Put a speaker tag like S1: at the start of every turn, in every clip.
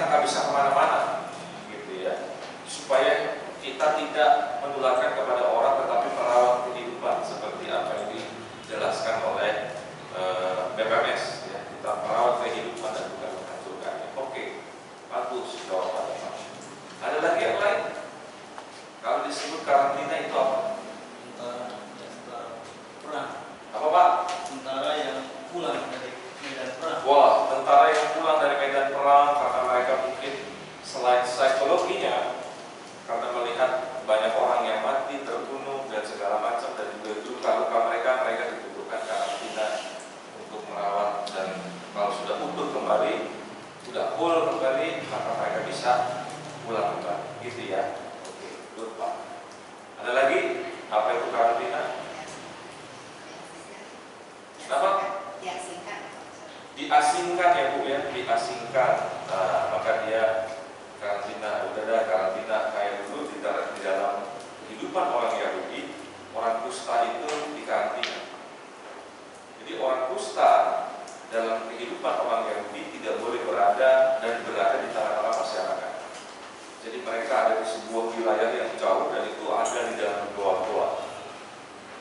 S1: nggak bisa kemana-mana, gitu ya. Supaya kita tidak menularkan kepada orang, tetapi merawat kehidupan seperti apa yang dijelaskan oleh BPMS. Ya. Kita merawat kehidupan dan bukan menghancurkannya. Oke, bagus jawabannya Pak. Ada lagi yang lain? Kalau disebut karantina itu apa?
S2: Tentara yang setelah perang.
S1: Apa Pak?
S2: Tentara yang pulang dari medan perang.
S1: Wah, tentara yang pulang dari medan perang karena mereka mungkin selain psikologinya, karena melihat banyak orang yang mati, terbunuh dan segala macam, dan juga luka-luka mereka dibutuhkan karantina untuk merawat, dan kalau sudah utuh kembali, sudah whole kembali, maka mereka bisa pulang kembali, gitu ya. Oke, good Pak. Ada lagi? Apa itu karantina? Kenapa? Diasingkan ya Bu ya, diasingkan. Nah, maka dia karantina. Udah ada karantina kayak dulu di dalam kehidupan orang Yahudi, orang kusta itu dikarantina. Jadi orang kusta dalam kehidupan orang Yahudi tidak boleh berada di tengah-tengah masyarakat. Jadi mereka ada di sebuah wilayah yang jauh dan itu ada di dalam goa-goa.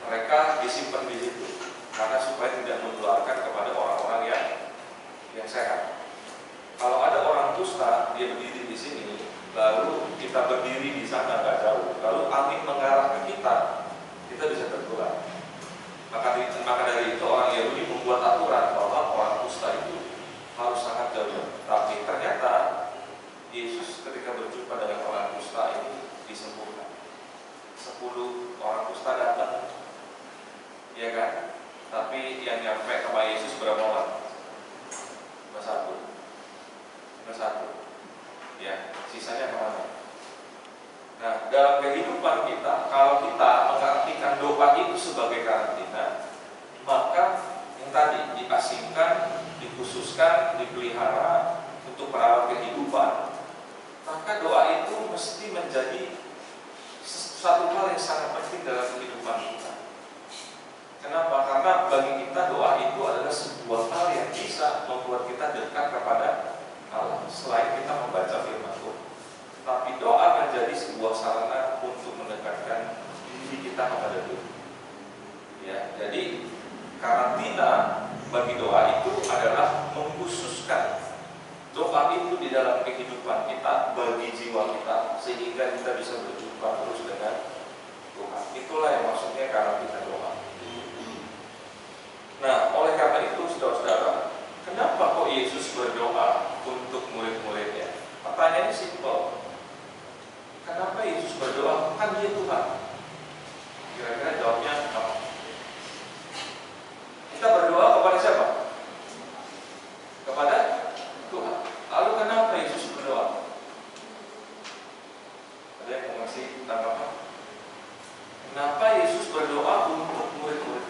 S1: Mereka disimpan di situ karena supaya tidak menularkan kepada orang-orang yang sehat. Kalau ada orang kusta, dia berdiri di sini, lalu kita berdiri di sana nggak jauh, lalu angin mengarah ke kita bisa tertular. Maka dari itu orang Yahudi membuat aturan bahwa orang kusta itu harus sangat jauh. Tapi ternyata Yesus ketika berjumpa dengan orang kusta ini disembuhkan. 10 orang kusta datang, ya kan? Tapi yang nyampe sama Yesus berapa orang? Cuma satu. Ya, sisanya kemana? Nah, dalam kehidupan kita, kalau kita mengartikan doa itu sebagai karantina, maka yang tadi diasingkan, dikhususkan, dipelihara untuk merawat kehidupan, maka doa itu mesti menjadi satu hal yang sangat penting dalam kehidupan kita. Kenapa? Karena bagi kita doa itu adalah sebuah hal yang bisa membuat kita dekat kepada Allah selain kita membaca firman Tuhan. Tapi doa menjadi sebuah sarana untuk mendekatkan diri kita kepada Tuhan. Ya, jadi karantina bagi doa itu adalah mengkhususkan doa itu di dalam kehidupan kita bagi jiwa kita sehingga kita bisa berjumpa terus dengan Tuhan. Itulah yang maksudnya karantina doa. Nah, oleh karena itu saudara-saudara, kenapa kok Yesus berdoa untuk murid-muridnya? Pertanyaannya simpel. Kenapa Yesus berdoa? Kan dia Tuhan. Kira-kira jawabnya apa? Kita berdoa kepada siapa? Kepada Tuhan. Lalu kenapa Yesus berdoa? Ada yang mau ngasih tanggapan? Kenapa Yesus berdoa untuk murid-muridnya?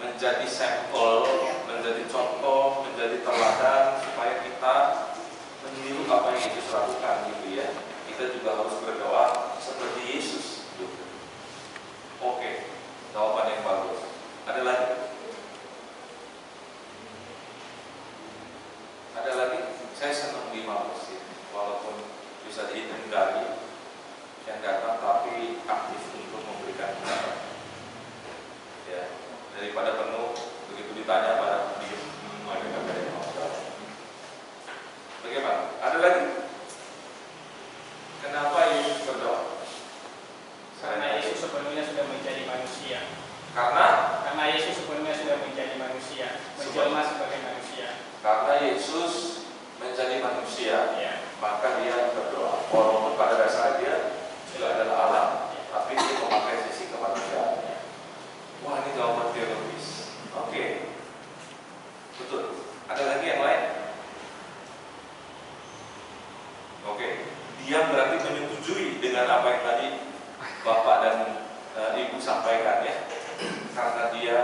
S1: Menjadi sampel, menjadi contoh, menjadi teladan supaya kita meniru apa yang Yesus lakukan, gitu ya. Kita juga harus berdoa seperti Yesus. Oke, jawaban yang bagus. Ada lagi? Ada lagi? Saya senang di Mabes ya, walaupun bisa dihindari yang datang tapi aktif untuk memberikan pendapat. Ya. Daripada penuh begitu ditanya pada diem, ada yang mau jawab. Bagaimana? Ada lagi? Kenapa Yesus berdoa?
S3: Karena Yesus sepenuhnya sudah menjadi manusia.
S1: Karena
S3: Yesus sepenuhnya sudah menjadi manusia, menjelma sebagai manusia.
S1: Karena Yesus menjadi manusia,
S3: Ya.
S1: maka dia berdoa. Walaupun pada dasarnya dia juga adalah Allah, tapi dia memakai sisi kemanusiaan. Wah, ini jawaban teologis. Oke. Betul. Ada lagi yang lain? Oke. Dia berarti menyetujui dengan apa yang tadi Bapak dan Ibu sampaikan ya. Karena dia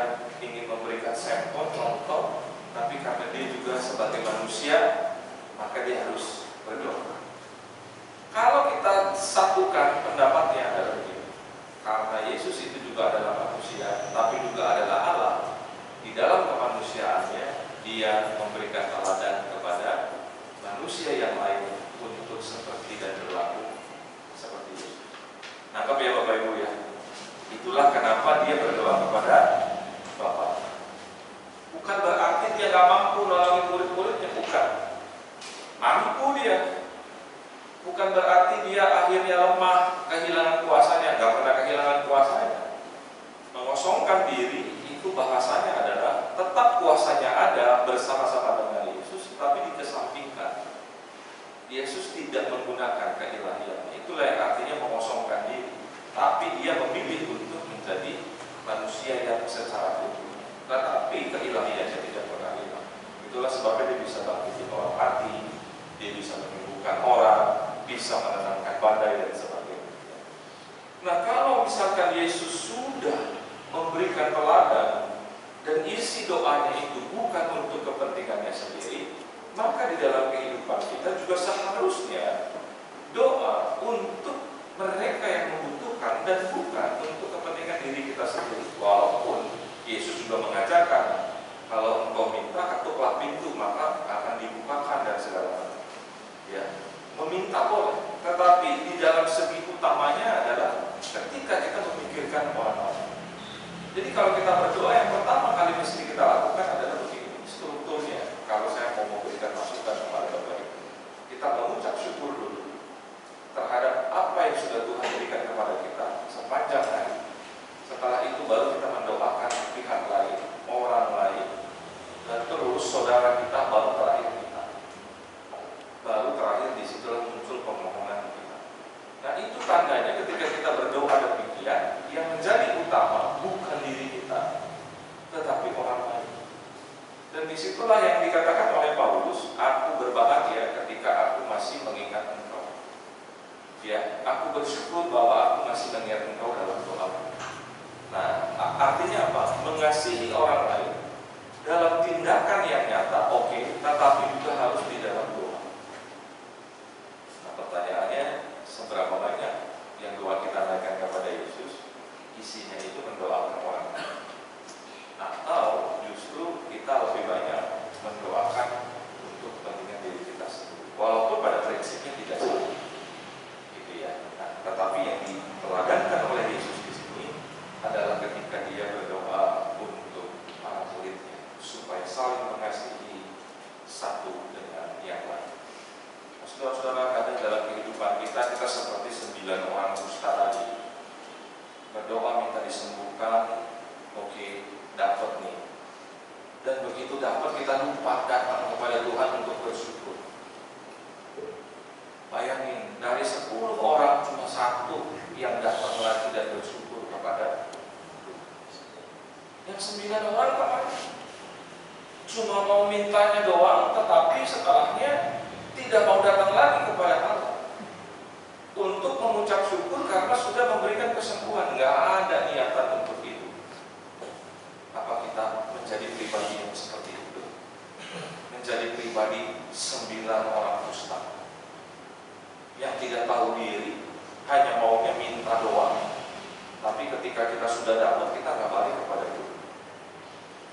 S1: ingin memberikan sampel, contoh, tapi karena dia juga sebagai manusia, maka dia harus berdoa. Kalau kita satukan pendapatnya adalah begini, karena Yesus itu juga adalah manusia, tapi juga adalah Allah. Di dalam kemanusiaannya, Dia memberikan teladan kepada manusia yang lain untuk seperti dan berlaku seperti Yesus. Nangkep ya Bapak Ibu ya? Itulah kenapa Dia berdoa kepada Bapa. Bukan berarti Dia gak mampu nolongin murid-muridnya, bukan. Mampu Dia. Bukan berarti Dia akhirnya lemah, kehilangan kuasanya, gak pernah kehilangan kuasanya. Mengosongkan diri itu bahasanya adalah tetap kuasanya ada bersama-sama dengan Yesus, tapi dikesampingkan. Yesus tidak menggunakan keilahian. Itulah yang artinya mengosongkan diri. Tapi Dia memilih untuk menjadi manusia yang secara utuh. Tetapi keilahiannya tidak pernah hilang. Itulah sebabnya Dia bisa bangkitin orang mati, Dia bisa menyembuhkan orang, bisa menenangkan badai dan sebagainya. Nah, kalau misalkan Yesus sudah memberikan teladan dan isi doanya itu bukan untuk kepentingannya sendiri, maka di dalam kehidupan kita juga seharusnya doa untuk mereka yang membutuhkan dan bukan untuk kepentingan diri kita sendiri. Walaupun Yesus juga mengajarkan, kalau engkau minta, ketuklah pintu, maka akan dibukakan dan segala macam. Ya, meminta boleh, tetapi di dalam segi utamanya adalah ketika kita memikirkan orang lain. Jadi kalau kita berdoa, yang pertama kali mesti kita lakukan adalah begini strukturnya. Kalau saya mau memberikan masukan kepada Bapak Ibu, kita mengucap syukur dulu terhadap apa yang sudah Tuhan berikan kepada kita sepanjang hari. Setelah itu baru kita mendoakan pihak lain, orang lain, dan terus saudara kita, baru terakhir kita. Baru terakhir disitulah muncul permohonan kita. Nah, itu tandanya ketika kita berdoa demikian, yang menjadi utama bukan diri kita, tetapi orang lain. Dan disitulah yang dikatakan oleh Paulus, aku berbahagia ketika aku masih mengingat engkau. Ya, aku bersyukur bahwa aku masih mengingat engkau dalam doa. Nah, artinya apa? Mengasihi orang lain dalam tindakan yang nyata, oke, tetapi juga harus di dalam doa. Nah, pertanyaannya, seberapa banyak yang doa kita naikkan kepada Yesus, isinya itu mendoakan orang lain? Atau justru kita lebih banyak mendoakan untuk kepentingan diri kita sendiri, walaupun pada prinsipnya tidak sama, gitu ya. Nah, tetapi yang diteladankan oleh Yesus di sini adalah ketika Dia berdoa untuk para muridnya supaya saling mengasihi satu dengan yang lain. Saudara-saudara, kadang dalam kehidupan kita seperti 9 orang kusta tadi, berdoa minta disembuhkan, oke, dapat nih. Dan begitu dapat, kita lupa datang kepada Tuhan untuk bersyukur. Bayangin, dari 10 orang cuma 1 yang datang lagi dan bersyukur kepada Tuhan. Yang 9 orang kemana? Cuma mau mintanya doang, tetapi setelahnya tidak mau datang lagi kepada Allah untuk mengucap syukur karena sudah memberikan kesembuhan. Nggak ada niatan untuk itu. Apa kita menjadi pribadi yang seperti itu? Menjadi pribadi 9 orang kusta yang tidak tahu diri, hanya maunya minta doang, tapi ketika kita sudah dapat, kita nggak balik kepada Tuhan.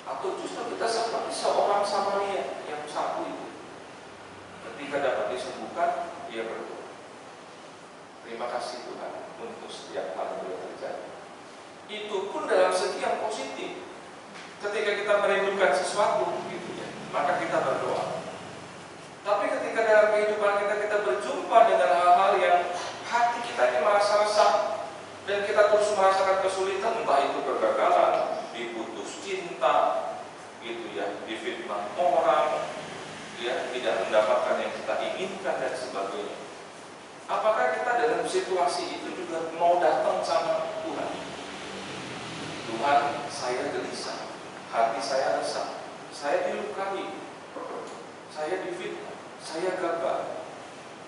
S1: Atau justru kita seperti seorang Samaria yang satu itu, ketika dapat disembuhkan, dia berdoa, terima kasih Tuhan untuk setiap hal yang boleh terjadi. Itu pun dalam segi yang positif. Ketika kita merindukan sesuatu, gitu ya, maka kita berdoa. Tapi ketika dalam kehidupan kita berjumpa dengan hal-hal yang hati kita ini merasa resah dan kita terus merasakan kesulitan, entah itu kegagalan, diputus cinta, gitu ya, difitnah orang, ya, tidak mendapatkan yang kita inginkan dan sebagainya. Apakah kita dalam situasi itu juga mau datang sama Tuhan? Tuhan, saya gelisah, hati saya resah, saya dilukai, saya difitnah, saya gagal.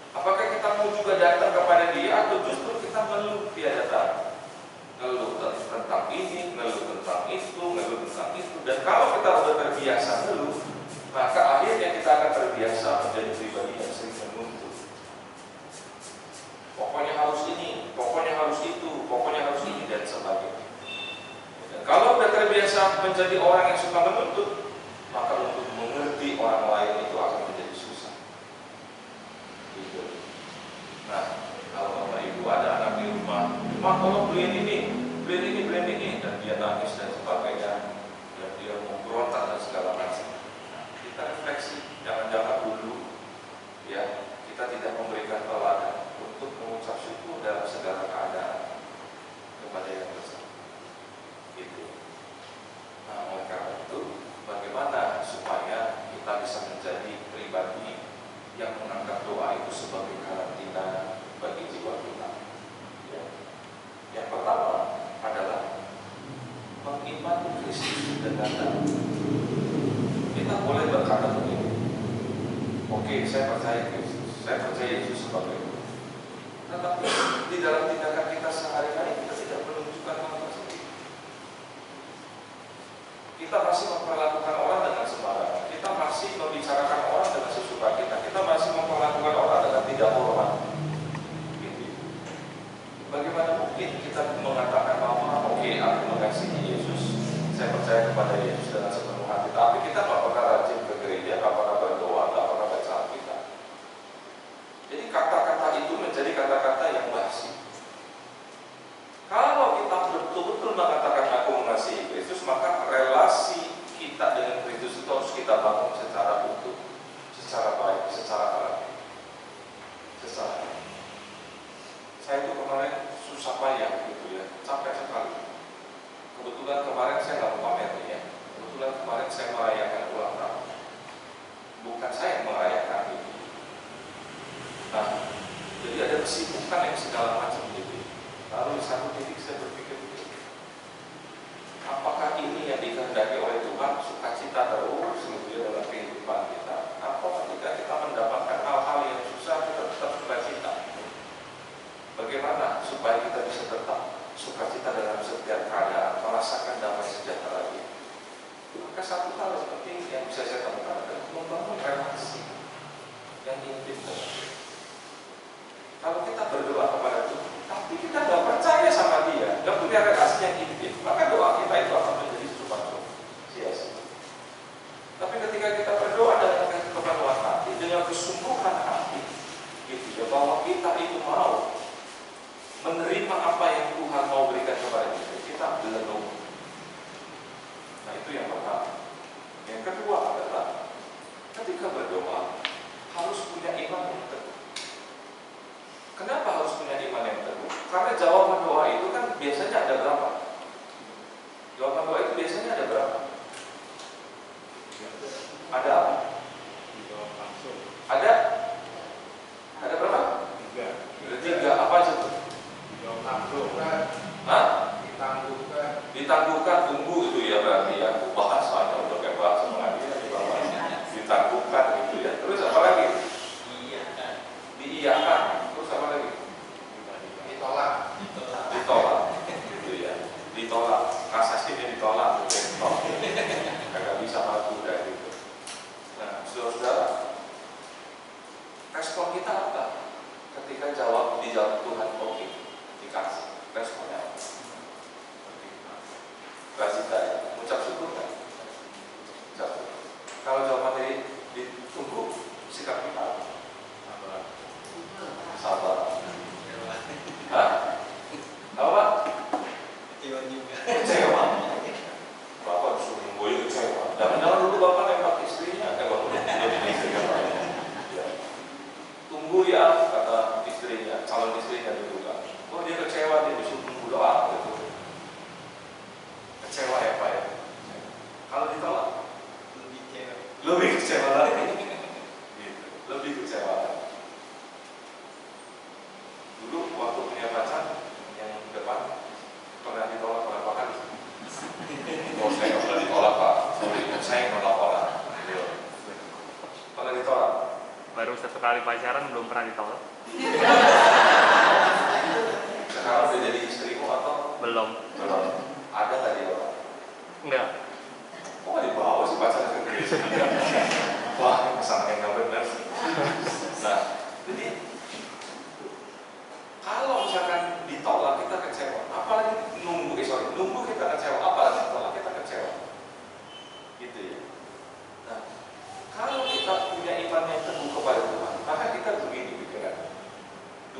S1: Apakah kita mau juga datang kepada Dia atau justru kita mengeluh? Dia datang, ngeluh tentang ini, ngeluh tentang itu, ngeluh tentang itu. Dan kalau kita sudah terbiasa ngeluh, maka akhirnya kita akan terbiasa menjadi pribadi yang sering menuntut. bisa menjadi orang yang suka menuntut, maka untuk mengerti orang lain itu akan menjadi susah. Gitu. Nah, kalau Bapak Ibu ada anak di rumah, "Mak, tolong beliin ini, dan dia nangis dan sebagainya, dan dia mau berontak dan segala macam. Nah, kita refleksi, jangan-jangan dulu ya kita tidak memberikan teladan untuk mengucap syukur dalam segala keadaan kepada yang bersama. Gitu. Nah, oleh karena itu, bagaimana supaya kita bisa menjadi pribadi yang menganggap doa itu sebagai karantina bagi jiwa kita? Ya. Yang pertama adalah mengimani Kristus dengan dalam. Kita boleh berkata begini, oke, saya percaya Kristus, saya percaya Yesus sebagai Tuhan. Tetapi di dalam tindakan kita sehari-hari kita tidak menunjukkan hal tersebut. Kita masih memperlakukan orang dengan sembarangan. Kita masih membicarakan orang dengan sesuka kita. Kita masih memperlakukan orang dengan tidak hormat. Gitu. Bagaimana mungkin kita mengatakan bahwa oke, aku mengasihi Yesus, saya percaya kepada Yesus dengan sepenuh hati, tapi kita tidak pernah rajin ke gereja, tidak pernah berdoa, tidak pernah baca Alkitab. Jadi kata-kata itu menjadi kata-kata yang basi. Kalau kita betul-betul mengatakan aku mengasihi Kristus, maka relasi kita dengan Kristus itu harus kita bangun secara utuh, secara baik, secara alami. Saya itu kemarin susah payah gitu ya, capek sekali. Kebetulan kemarin saya nggak mau pamer ya. Kebetulan kemarin saya merayakan ulang tahun. Bukan saya yang merayakan itu. Nah, jadi ada kesibukan yang segala macam gitu. Lalu di satu titik saya berpikir, apakah ini yang dikehendaki oleh Tuhan, sukacita terus gitu ya dalam kehidupan kita? Atau ketika kita mendapatkan hal-hal yang susah kita tetap sukacita? Bagaimana supaya kita bisa tetap sukacita dalam setiap keadaan, merasakan damai sejahtera ini? Maka satu hal yang penting yang bisa saya temukan adalah membangun relasi yang intim dengan Tuhan. Kalau kita berdoa kepada Tuhan, tapi kita nggak percaya sama Dia, nggak punya relasi yang intim, maka doa kita itu akan menjadi cuma-cuma sia-sia. Tapi ketika kita berdoa dengan kepenuhan hati, dengan kesungguhan hati, gitu ya, bahwa kita itu mau menerima apa yang Tuhan mau berikan kepada kita, kita belum. Nah, itu yang pertama. Yang kedua adalah ketika berdoa harus punya iman yang teguh. Kenapa harus punya iman yang teguh? Karena jawaban doa itu kan biasanya ada berapa? Jawaban doa itu biasanya ada berapa? Ada apa? Ada berapa? Tiga. Apa aja tuh? Ditangguhkan, tunggu itu ya berarti ya. Bahasanya udah kayak bahasa pengadilan di bawah. Ditangguhkan gitu ya. Terus apa lagi? Diiyakan. Terus apa lagi? Ditolak. Gitu ya. Ditolak. Kasasinya ditolak. Kagak bisa maju udah gitu. Nah, saudara, respon kita apa? Ketika dijawab Tuhan oke, dikasih. Responnya apa? Kasih saya, ucap syukur kan? Ucap syukur. Kalau jawaban ditunggu, sikap kita apa? Sabar. Hah? Apa Pak? Kecewa. Bapak disuruh nungguin kecewa. Jangan dulu Bapak nembak istrinya, istri ya. Tunggu ya, kata istrinya, calon istrinya dulu kan. Oh dia kecewa, dia disuruh tunggu doa gitu. Kecewa ya Pak ya. Kalau ditolak lebih kecewa lagi. Gitu. Lebih kecewa lagi. Dulu waktu punya pacar yang depan pernah ditolak berapa kali? Oh saya nggak pernah ditolak Pak. Sorry, saya nolak orang. Pernah ditolak?
S4: Baru satu kali pacaran belum pernah ditolak.
S1: Sekarang udah jadi istrimu atau?
S4: Belum.
S1: Ada nggak dia?
S4: Enggak.
S1: Kok nggak dibawa sih pacarnya ke gereja? Wah, kesannya nggak benar. Nah, jadi kalau misalkan ditolak kita kecewa, apalagi nunggu kita kecewa, apalagi ditolak kita kecewa.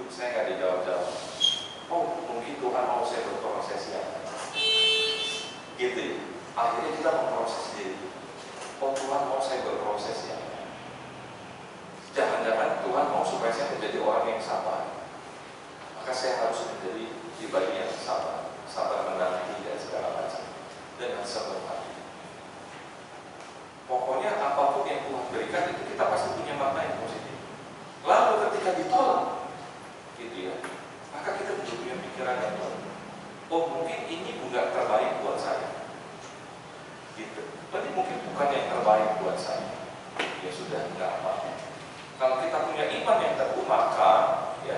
S1: saya nggak dijawab-jawab. Oh, mungkin Tuhan mau saya berproses ya. Gitu ya. Akhirnya kita memproses diri. Oh, Tuhan mau saya berproses ya. Jangan-jangan Tuhan mau supaya saya menjadi orang yang sabar. Maka saya harus menjadi pribadi yang sabar. Sabar menanti dan segala macam. Dengan sepenuh hati. Pokoknya apapun yang Tuhan berikan itu kita pasti punya makna yang positif. Lalu ketika ditolak, gitu ya, maka kita juga punya pikiran yang baru. Oh, mungkin ini bukan terbaik buat saya. Gitu. Berarti mungkin bukan yang terbaik buat saya. Ya sudah, nggak apa-apa. Kalau kita punya iman yang teguh, maka ya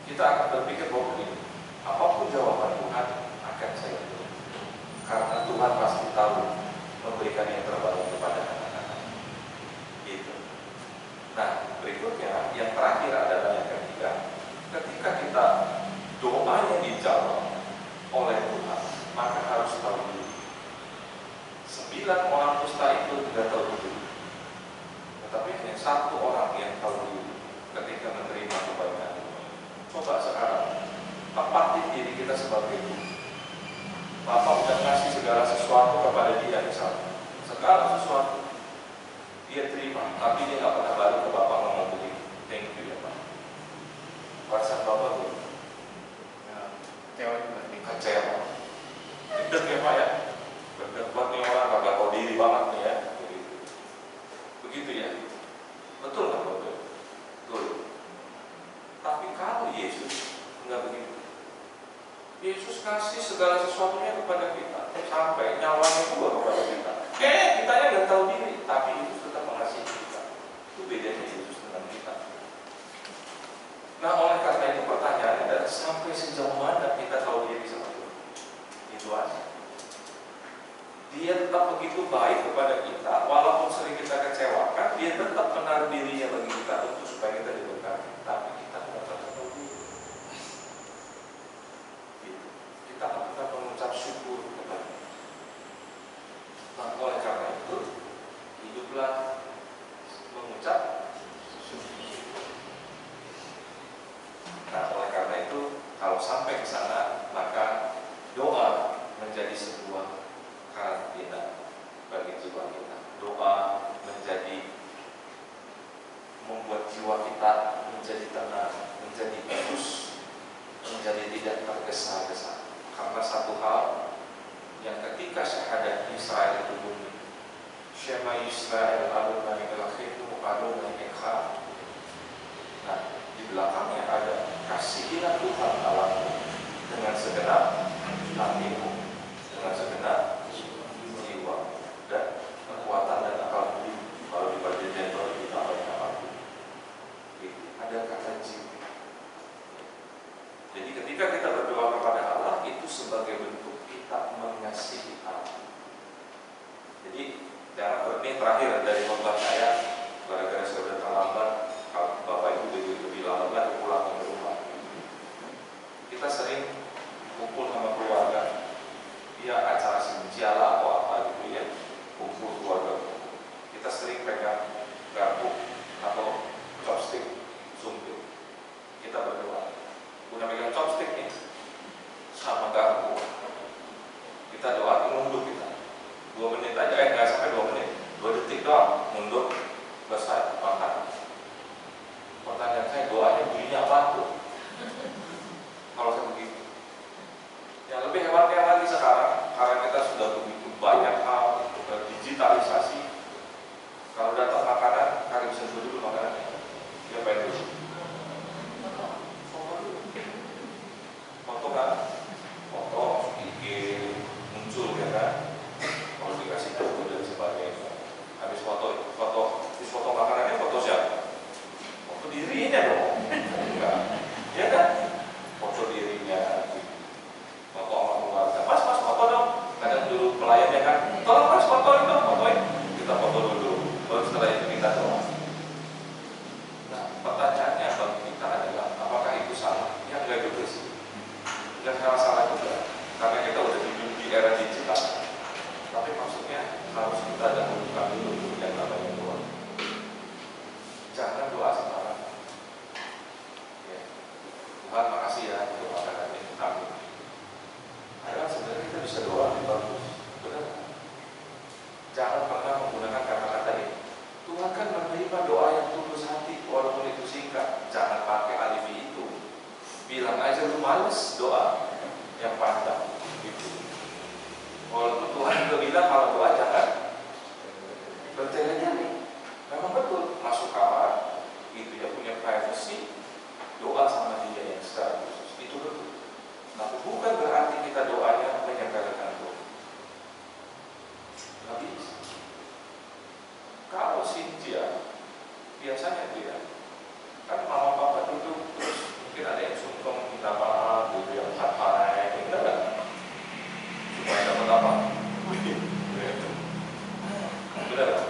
S1: kita akan berpikir bahwa begini, apapun jawaban Tuhan akan saya beri. Karena Tuhan pasti tahu memberikan yang terbaik kepada anak-anak. Gitu. Nah, berikutnya yang terakhir adalah yang ketiga. Ketika kita doanya dijawab oleh Tuhan, maka harus tahu diri. 9 orang kusta itu tidak tahu diri. Tetapi hanya 1 orang yang tahu diri ketika menerima kebaikan. Coba sekarang tempatin diri kita sebagai guru. Bapak sudah kasih segala sesuatu kepada dia misalnya. Segala sesuatu dia terima, tapi dia nggak pernah balik ke Bapak ngomong begini. Thank you ya Pak. Perasaan Bapak tuh kecewa. Gede ya Pak ya. Gede buat nih orang kagak tahu diri banget nih ya. Begitu ya. Betul nggak Bapak? Betul. Tapi kalau Yesus nggak begitu. Yesus kasih segala sesuatunya kepada kita, sampai nyawanya juga kepada kita. Kitanya nggak tahu diri, tapi Yesus tetap mengasihi kita. Itu bedanya Yesus dengan kita. Nah, oleh karena itu pertanyaannya adalah sampai sejauh mana kita tahu diri sama Tuhan? Itu aja. Dia tetap begitu baik kepada kita, walaupun sering kita kecewakan, dia tetap menaruh dirinya bagi kita untuk supaya kita diberkati. Tapi kita nggak pernah tahu diri. Kita akan mengucap syukur kepada. Nah, oleh karena itu hiduplah mengucap syukur. Nah, oleh karena itu kalau sampai ke sana, maka doa menjadi sebuah karantina bagi jiwa kita. Doa menjadi membuat jiwa kita menjadi tenang, menjadi kudus, menjadi tidak tergesa-gesa. Karena satu hal yang ketika syahadat Israel itu bunyi, Shema Yisrael Adonai Eloheinu Adonai Echad. Nah, di belakangnya ada kasihilah Tuhan Allahmu dengan segenap hatimu, dengan segenap jiwa dan kekuatan dan akal budi. Kalau di perjanjian baru ditambahin apa? Ada kata jiwa. Jadi ketika kita berdoa kepada Allah, itu sebagai bentuk kita mengasihi Allah. Jadi jangan ini terakhir dari khotbah saya, gara-gara sudah terlambat, kalau Bapak Ibu lebih lambat lagi pulang ke rumah. Kita sering kumpul sama keluarga, ya acara senjala atau apa gitu ya, kumpul keluarga. Kita sering pegang garpu atau chopstick, sumpit. Kita berdoa. Udah pegang chopstick nih sama garpu, kita doa mundur kita 2 menit aja, nggak sampai 2 menit, 2 detik doang mundur, selesai makan. Pertanyaan saya, doanya bunyinya apa tuh? Kalau saya begitu. Yang lebih hebatnya lagi sekarang, karena kita sudah begitu banyak hal digitalisasi. Kalau datang makanan, kalian bisa dulu makanannya. Dia pengen dulu. Foto kan? Foto, IG, muncul ya kan? Kalau dikasih foto dan sebagainya. Habis foto Usahakan menerima doa yang tulus hati, walaupun itu singkat. Jangan pakai alibi itu. Bilang aja lu males doa yang panjang. Gitu. Walaupun Tuhan juga bilang kalau doa jangan bertele-tele. Memang betul, masuk kamar, itu ya punya privacy, doa sama dia yang secara khusus. Itu betul. Tapi bukan berarti kita doanya menyepelekan Tuhan. Nggak bisa. Kalau Cynthia, biasanya dia kan mama papa duduk terus mungkin ada yang sungkem minta maaf, gitu yang santai, enggak kan? Supaya dapat apa? Benar kan?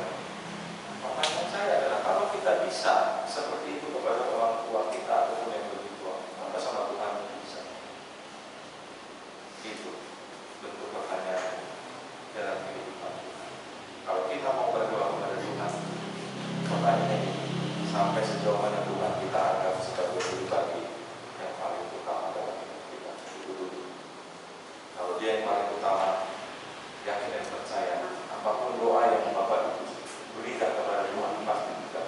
S1: Pertanyaan saya adalah kalau kita bisa seperti itu kepada orang tua kita ataupun yang lebih tua, maka sama Tuhan bisa. Itu bentuk pertanyaan dalam kehidupan kita. Kalau kita mau berdoa kepada Tuhan, pertanyaan ini sampai sejauh mana Tuhan kita anggap sebagai pribadi yang paling utama dalam hidup kita. Itu dulu. Kalau dia yang paling utama, yakin dan percaya, apapun doa yang Bapak berikan kepada Tuhan pasti juga.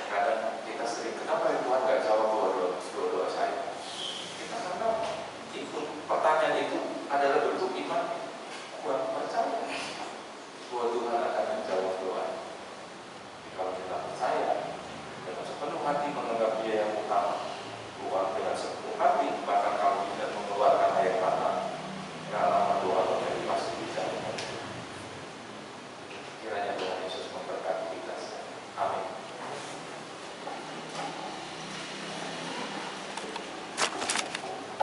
S1: Kadang kita sering, kenapa ya Tuhan gak jawab doa saya? Kita karena ikut pertanyaan itu adalah bentuk iman, kurang percaya bahwa Tuhan akan